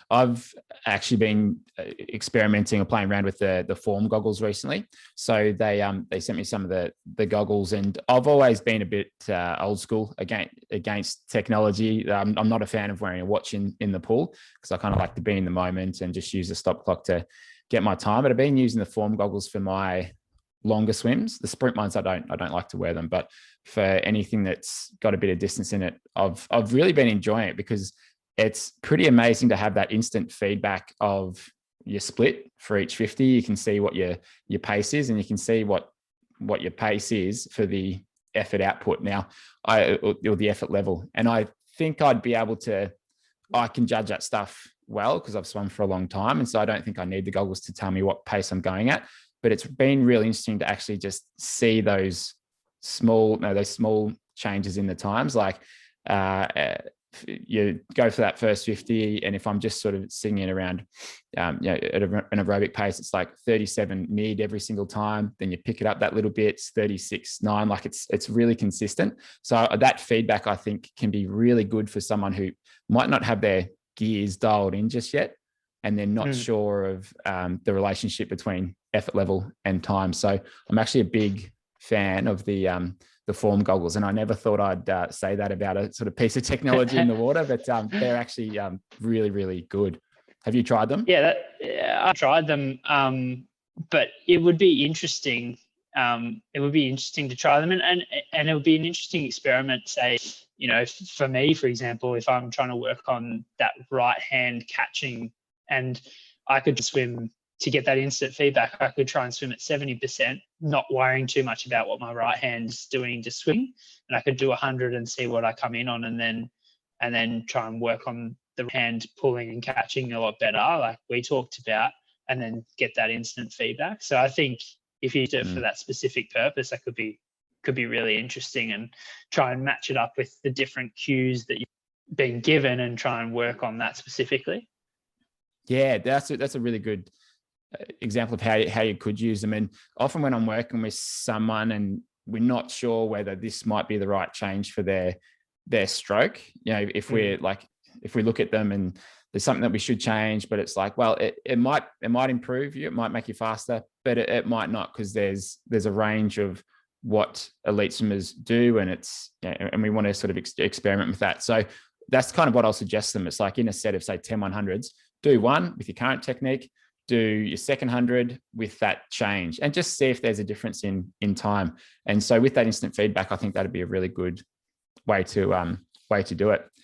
I've actually been experimenting or playing around with the form goggles recently. So they sent me some of the goggles, and I've always been a bit old school against technology. I'm not a fan of wearing a watch in the pool, because I kind of like to be in the moment and just use the stop clock to get my time. But I've been using the form goggles for my longer swims. The sprint ones, I don't like to wear them, but for anything that's got a bit of distance in it, I've really been enjoying it, because it's pretty amazing to have that instant feedback of your split for each 50. You can see what your pace is, and you can see what your pace is for the effort output now, or the effort level. And I think I can judge that stuff well, because I've swum for a long time. And so I don't think I need the goggles to tell me what pace I'm going at. But it's been really interesting to actually just see those small changes in the times. Like you go for that first 50, and if I'm just sort of singing around, at an aerobic pace, it's like 37 mid every single time. Then you pick it up that little bit, it's 36.9. Like it's really consistent. So that feedback, I think, can be really good for someone who might not have their gears dialed in just yet, and they're not sure of the relationship between effort level and time. So I'm actually a big fan of the form goggles, and I never thought I'd say that about a sort of piece of technology in the water, but they're actually really, really good. Have you tried them? Yeah, I tried them, but it would be interesting. It would be interesting to try them, and it would be an interesting experiment. Say, for me, for example, if I'm trying to work on that right hand catching, and I could swim to get that instant feedback, I could try and swim at 70%, not worrying too much about what my right hand's doing to swim. And I could do 100 and see what I come in on, and then try and work on the hand pulling and catching a lot better, like we talked about, and then get that instant feedback. So I think if you do it for that specific purpose, that could be really interesting, and try and match it up with the different cues that you've been given and try and work on that specifically. Yeah, that's a really good example of how you could use them. And often when I'm working with someone and we're not sure whether this might be the right change for their stroke, if we look at them and there's something that we should change, but it's like, well, it might improve you, it might make you faster, but it might not, because there's a range of what elite swimmers do, and and we want to sort of experiment with that. So that's kind of what I'll suggest them. It's like in a set of, say, 10 100s, do one with your current technique, do your second 100 with that change, and just see if there's a difference in time. And so with that instant feedback, I think that'd be a really good way to do it.